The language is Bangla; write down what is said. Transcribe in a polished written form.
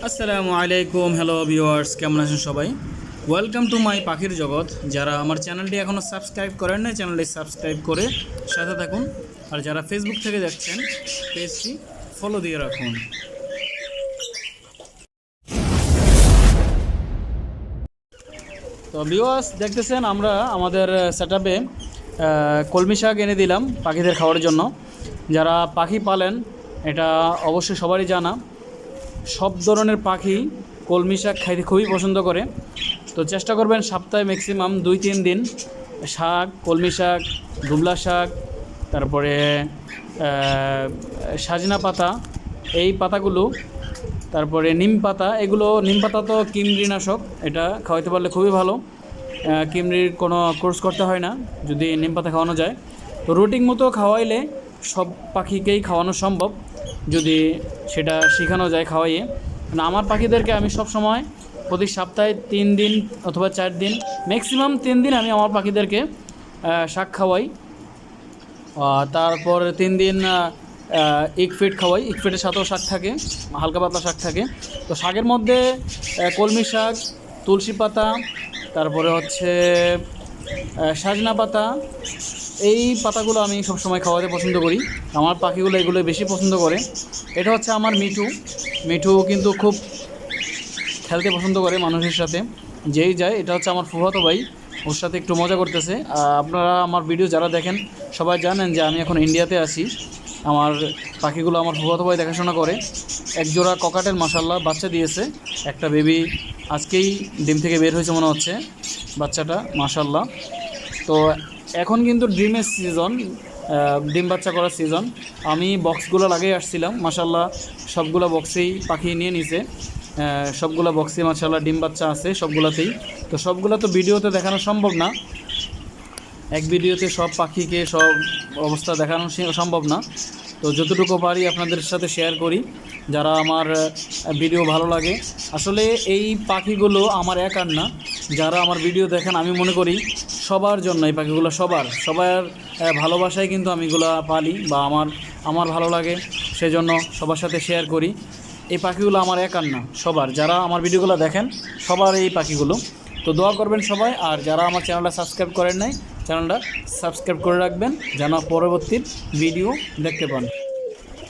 আসসালামু আলাইকুম, হ্যালো ভিউয়ার্স, কেমন আছেন সবাই? ওয়েলকাম টু মাই পাখির জগৎ। যারা আমার চ্যানেলটি এখনও সাবস্ক্রাইব করেন না, চ্যানেলটি সাবস্ক্রাইব করে সাথে থাকুন। আর যারা ফেসবুক থেকে দেখছেন, পেজটি ফলো দিয়ে রাখুন। তো ভিউয়ার্স, দেখতেছেন আমরা আমাদের সেটআপে কলমি শাক এনে দিলাম পাখিদের খাওয়ার জন্য। যারা পাখি পালেন, এটা অবশ্যই সবারই জানা, সব ধরনের পাখি কলমি শাক খাইতে খুবই পছন্দ করে। তো চেষ্টা করবেন সপ্তাহে ম্যাক্সিমাম 2-3 দিন শাক, কলমি শাক, দুবলা শাক, তারপরে সাজনা পাতা, এই পাতাগুলো, তারপরে নিম পাতা। এগুলো নিম পাতা তো কৃমিনাশক, এটা খাওয়াইতে পারলে খুবই ভালো। কৃমির কোনো কোর্স করতে হয় না যদি নিম পাতা খাওয়ানো যায়। তো রুটিন মতো খাওয়াইলে সব পাখিকেই খাওয়ানো সম্ভব যদি সেটা শেখানো যায় খাওয়াইয়ে। মানে আমার পাখিদেরকে আমি সব সময় প্রতি সপ্তাহে 3 দিন অথবা 4 দিন, ম্যাক্সিমাম 3 দিন আমি আমার পাখিদেরকে শাক খাওয়াই। তারপর 3 দিন এগ ফিড খাওয়াই। এগ ফিডের সাথেও শাক থাকে, হালকা পাতলা শাক থাকে। তো শাকের মধ্যে কলমি শাক, তুলসী পাতা, তারপরে হচ্ছে সাজনা পাতা, এই পাতাগুলো আমি সবসময় খাওয়াতে পছন্দ করি। আমার পাখিগুলো এগুলো বেশি পছন্দ করে। এটা হচ্ছে আমার মিঠু। মিঠু কিন্তু খুব খেলতে পছন্দ করে মানুষের সাথে, যেই যায়। এটা হচ্ছে আমার ফুফাতো ভাই, ওর সাথে একটু মজা করতেছে। আপনারা আমার ভিডিও যারা দেখেন সবাই জানেন যে আমি এখন ইন্ডিয়াতে আছি। আমার পাখিগুলো আমার ফুফাতো ভাই দেখাশোনা করে। একজোড়া ককাটেল মাশাআল্লাহ বাচ্চা দিয়েছে, একটা বেবি আজকেই ডিম থেকে বের হয়েছে মনে হচ্ছে বাচ্চাটা, মাশাআল্লাহ। তো এখন কিন্তু ডিমের সিজন, ডিম বাচ্চা করার সিজন। আমি বক্সগুলো লাগিয়ে আসছিলাম, মাশাআল্লাহ সবগুলো বক্সেই পাখি নিয়ে নিছে। সবগুলো বক্সে মাশাআল্লাহ ডিম বাচ্চা আছে সবগুলোতেই। তো সবগুলো তো ভিডিওতে দেখানো সম্ভব না, এক ভিডিওতে সব পাখিকে সব অবস্থা দেখানো সম্ভব না। তো যতটুকু পারি আপনাদের সাথে শেয়ার করি। যারা আমার ভিডিও ভালো লাগে, আসলে এই পাখিগুলো আমার একার না, যারা আমার ভিডিও দেখেন আমি মনে করি সবার জন্য এই পাখিগুলো সবার ভালোবাসায় কিন্তু আমি এগুলো পালি বা আমার ভালো লাগে, সেজন্য সবার সাথে শেয়ার করি। এই পাখিগুলো আমার একার না, সবার, যারা আমার ভিডিওগুলো দেখেন সবার এই পাখিগুলো। তো দোয়া করবেন সবাই। আর যারা আমার চ্যানেলটা সাবস্ক্রাইব করেন নাই, চ্যানেলটা সাবস্ক্রাইব করে রাখবেন যেন পরবর্তী ভিডিও দেখতে পান।